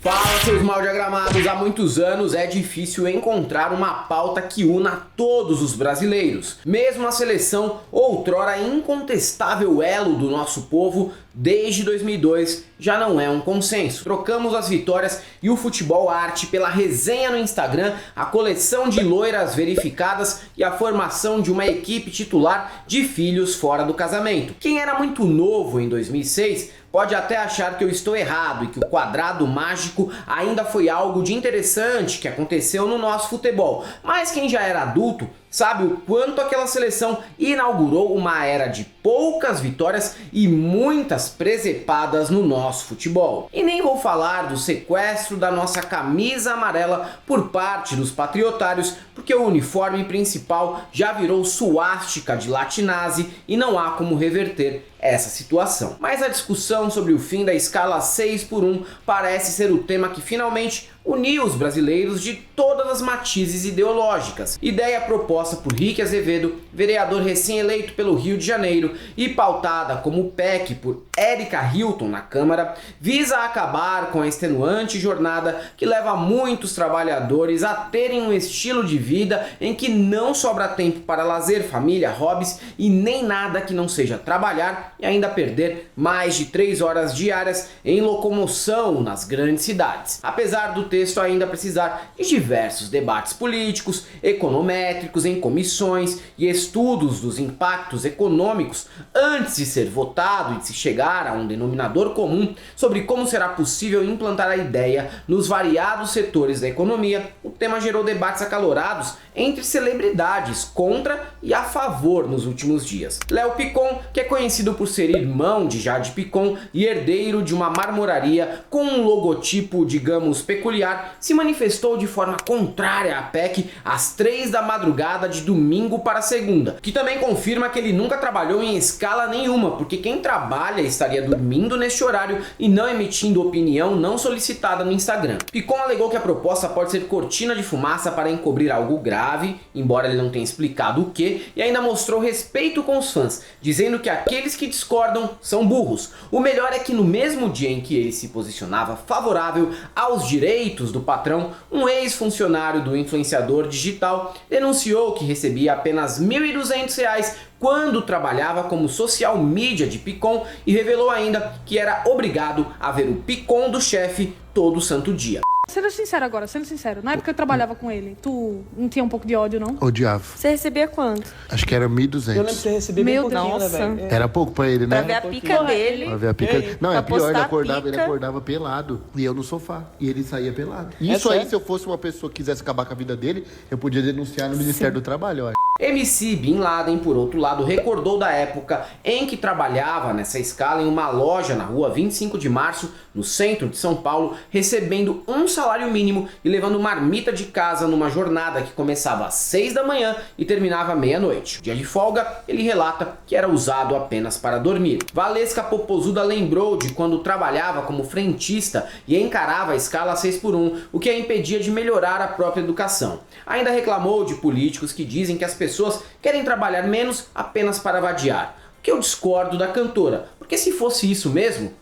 Fala, seus mal diagramados! Há muitos anos é difícil encontrar uma pauta que una todos os brasileiros. Mesmo a seleção, outrora incontestável elo do nosso povo, desde 2002 já não é um consenso. Trocamos as vitórias e o futebol arte pela resenha no Instagram, a coleção de loiras verificadas e a formação de uma equipe titular de filhos fora do casamento. Quem era muito novo em 2006 pode até achar que eu estou errado e que o quadrado mágico ainda foi algo de interessante que aconteceu no nosso futebol. Mas quem já era adulto sabe o quanto aquela seleção inaugurou uma era de poucas vitórias e muitas presepadas no nosso futebol. E nem vou falar do sequestro da nossa camisa amarela por parte dos patriotários, porque o uniforme principal já virou suástica de Latinazi e não há como reverter essa situação. Mas a discussão sobre o fim da escala 6x1 parece ser o tema que finalmente uniu os brasileiros de todas as matizes ideológicas. Ideia proposta por Rick Azevedo, vereador recém-eleito pelo Rio de Janeiro, e pautada como PEC por Érica Hilton na Câmara, visa acabar com a extenuante jornada que leva muitos trabalhadores a terem um estilo de vida em que não sobra tempo para lazer, família, hobbies e nem nada que não seja trabalhar e ainda perder mais de 3 horas diárias em locomoção nas grandes cidades. Apesar do texto ainda precisar de diversos debates políticos, econométricos em comissões e estudos dos impactos econômicos antes de ser votado e de se chegar a um denominador comum sobre como será possível implantar a ideia nos variados setores da economia, o tema gerou debates acalorados entre celebridades contra e a favor nos últimos dias. Léo Picon, que é conhecido por ser irmão de Jade Picon e herdeiro de uma marmoraria com um logotipo, digamos, peculiar, se manifestou de forma contrária à PEC às 3 da madrugada de domingo para segunda, que também confirma que ele nunca trabalhou em escala nenhuma, porque quem trabalha estaria dormindo neste horário e não emitindo opinião não solicitada no Instagram. Picon alegou que a proposta pode ser cortina de fumaça para encobrir algo grave, embora ele não tenha explicado o que, e ainda mostrou respeito com os fãs, dizendo que aqueles que discordam são burros. O melhor é que no mesmo dia em que ele se posicionava favorável aos direitos do patrão, um ex-funcionário do influenciador digital denunciou que recebia apenas R$ 1.200 quando trabalhava como social media de Picon e revelou ainda que era obrigado a ver o Picon do chefe todo santo dia. Sendo sincero agora, sendo sincero, na época que eu trabalhava com ele, tu não tinha um pouco de ódio, não? Odiava. Você recebia quanto? Acho que era 1.200. Eu lembro que você recebia bem pouquinho, Nossa. né, velho? Era pouco pra ele, né? Pra ver a pica dele. Pra ver a pica. Não, é Pra pior, ele postar a acordava, ele pica. acordava pelado. E eu no sofá. E ele saía pelado. É Isso aí, sério? se eu fosse uma pessoa que quisesse acabar com a vida dele, eu podia denunciar no Ministério do Trabalho, ó. MC Bin Laden, por outro lado, recordou da época em que trabalhava nessa escala em uma loja na rua 25 de março, no centro de São Paulo, recebendo um salário mínimo e levando marmita de casa numa jornada que começava às 6 da manhã e terminava à meia-noite. Dia de folga, ele relata que era usado apenas para dormir. Valesca Popozuda lembrou de quando trabalhava como frentista e encarava a escala 6x1, o que a impedia de melhorar a própria educação. Ainda reclamou de políticos que dizem que as pessoas querem trabalhar menos apenas para vadiar. O que eu discordo da cantora, porque se fosse isso mesmo,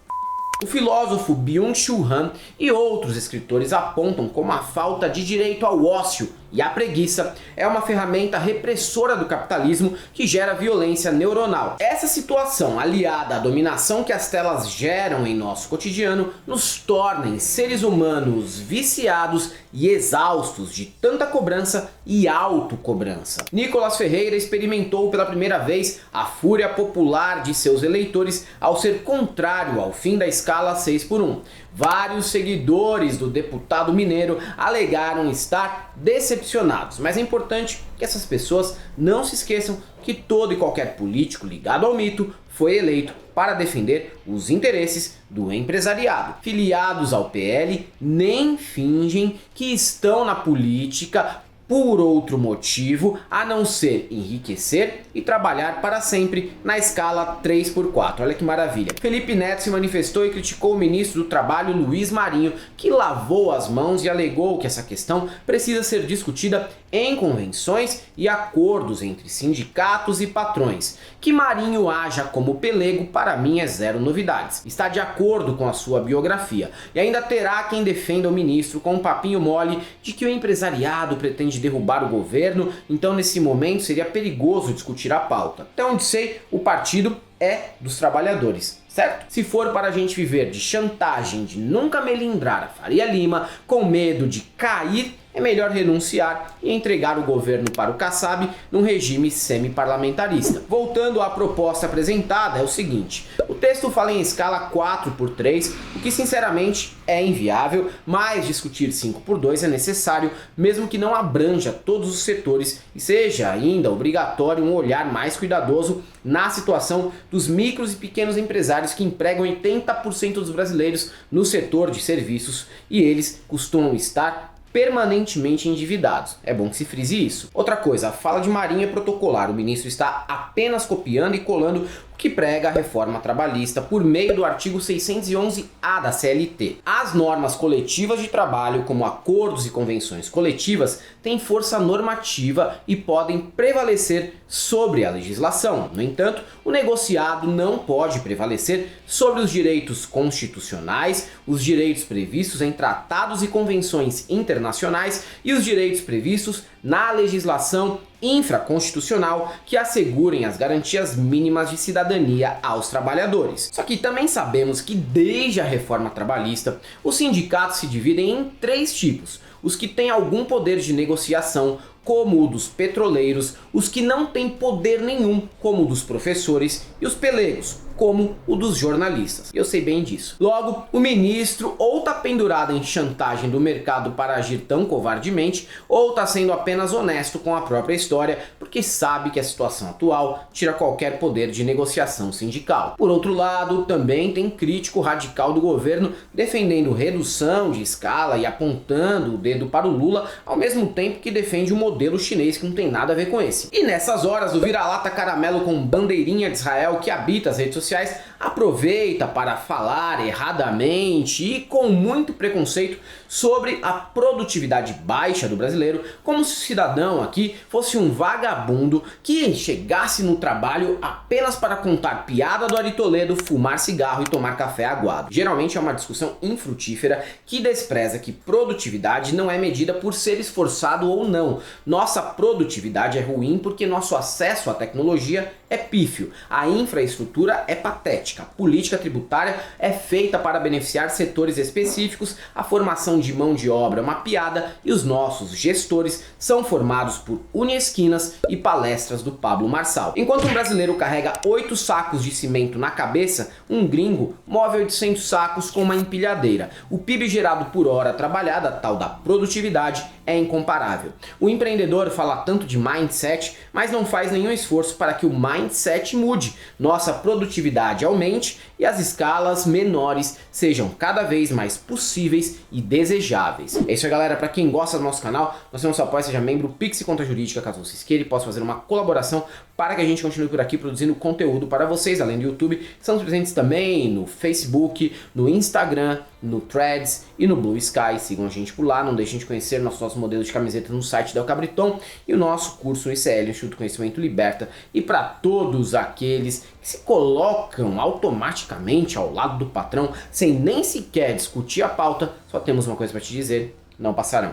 o filósofo Byung-Chul Han e outros escritores apontam como a falta de direito ao ócio e a preguiça é uma ferramenta repressora do capitalismo que gera violência neuronal. Essa situação, aliada à dominação que as telas geram em nosso cotidiano, nos torna em seres humanos viciados e exaustos de tanta cobrança e autocobrança. Nicolas Ferreira experimentou pela primeira vez a fúria popular de seus eleitores ao ser contrário ao fim da escala 6x1. Vários seguidores do deputado mineiro alegaram estar decepcionados, mas é importante que essas pessoas não se esqueçam que todo e qualquer político ligado ao mito foi eleito para defender os interesses do empresariado. Filiados ao PL nem fingem que estão na política por outro motivo a não ser enriquecer e trabalhar para sempre na escala 3x4. Olha que maravilha. Felipe Neto se manifestou e criticou o ministro do Trabalho, Luiz Marinho, que lavou as mãos e alegou que essa questão precisa ser discutida em convenções e acordos entre sindicatos e patrões. Que Marinho haja como pelego, para mim, é zero novidades. Está de acordo com a sua biografia. E ainda terá quem defenda o ministro com um papinho mole de que o empresariado pretende derrubar o governo, então nesse momento seria perigoso discutir a pauta. Até onde sei, o partido é dos trabalhadores, certo? Se for para a gente viver de chantagem, de nunca melindrar a Faria Lima, com medo de cair, é melhor renunciar e entregar o governo para o Kassab num regime semi-parlamentarista. Voltando à proposta apresentada, é o seguinte: o texto fala em escala 4x3, o que sinceramente é inviável, mas discutir 5x2 é necessário, mesmo que não abranja todos os setores e seja ainda obrigatório um olhar mais cuidadoso na situação dos micros e pequenos empresários que empregam 80% dos brasileiros no setor de serviços e eles costumam estar permanentemente endividados. É bom que se frise isso. Outra coisa, a fala de Marinho é protocolar. O ministro está apenas copiando e colando o que prega a reforma trabalhista por meio do artigo 611-A da CLT. As normas coletivas de trabalho, como acordos e convenções coletivas, têm força normativa e podem prevalecer sobre a legislação. No entanto, o negociado não pode prevalecer sobre os direitos constitucionais, os direitos previstos em tratados e convenções internacionais e os direitos previstos na legislação infraconstitucional que assegurem as garantias mínimas de cidadania aos trabalhadores. Só que também sabemos que desde a reforma trabalhista, os sindicatos se dividem em 3 tipos: os que têm algum poder de negociação, como o dos petroleiros, os que não têm poder nenhum, como o dos professores, e os pelegos, como o dos jornalistas. Eu sei bem disso. Logo, o ministro ou está pendurado em chantagem do mercado para agir tão covardemente, ou está sendo apenas honesto com a própria história, porque sabe que a situação atual tira qualquer poder de negociação sindical. Por outro lado, também tem crítico radical do governo defendendo redução de escala e apontando o dedo para o Lula, ao mesmo tempo que defende um modelo chinês que não tem nada a ver com esse. E nessas horas, o vira-lata caramelo com bandeirinha de Israel que habita as redes sociais aproveita para falar erradamente e com muito preconceito sobre a produtividade baixa do brasileiro, como se o cidadão aqui fosse um vagabundo que chegasse no trabalho apenas para contar piada do Ari Toledo, fumar cigarro e tomar café aguado. Geralmente é uma discussão infrutífera que despreza que produtividade não é medida por ser esforçado ou não. Nossa produtividade é ruim porque nosso acesso à tecnologia é pífio, a infraestrutura é patética, a política tributária é feita para beneficiar setores específicos, a formação de mão de obra é uma piada e os nossos gestores são formados por Uniesquinas e palestras do Pablo Marçal. Enquanto um brasileiro carrega 8 sacos de cimento na cabeça, um gringo move 800 sacos com uma empilhadeira. O PIB gerado por hora trabalhada, tal da produtividade, é incomparável. O empreendedor fala tanto de mindset, mas não faz nenhum esforço para que o mindset mude, nossa produtividade aumente e as escalas menores sejam cada vez mais possíveis e desejáveis. É isso aí, galera. Para quem gosta do nosso canal, nós temos o apoio, seja membro Pix e Conta Jurídica, caso vocês queiram, possa fazer uma colaboração para que a gente continue por aqui produzindo conteúdo para vocês, além do YouTube. Estamos presentes também no Facebook, no Instagram, no Threads e no Blue Sky. Sigam a gente por lá, não deixem de conhecer nossos modelos de camiseta no site Del Cabriton e o nosso curso no ICL, Instituto Conhecimento Liberta. E para todos aqueles que se colocam automaticamente ao lado do patrão sem nem sequer discutir a pauta, só temos uma coisa para te dizer: não passarão.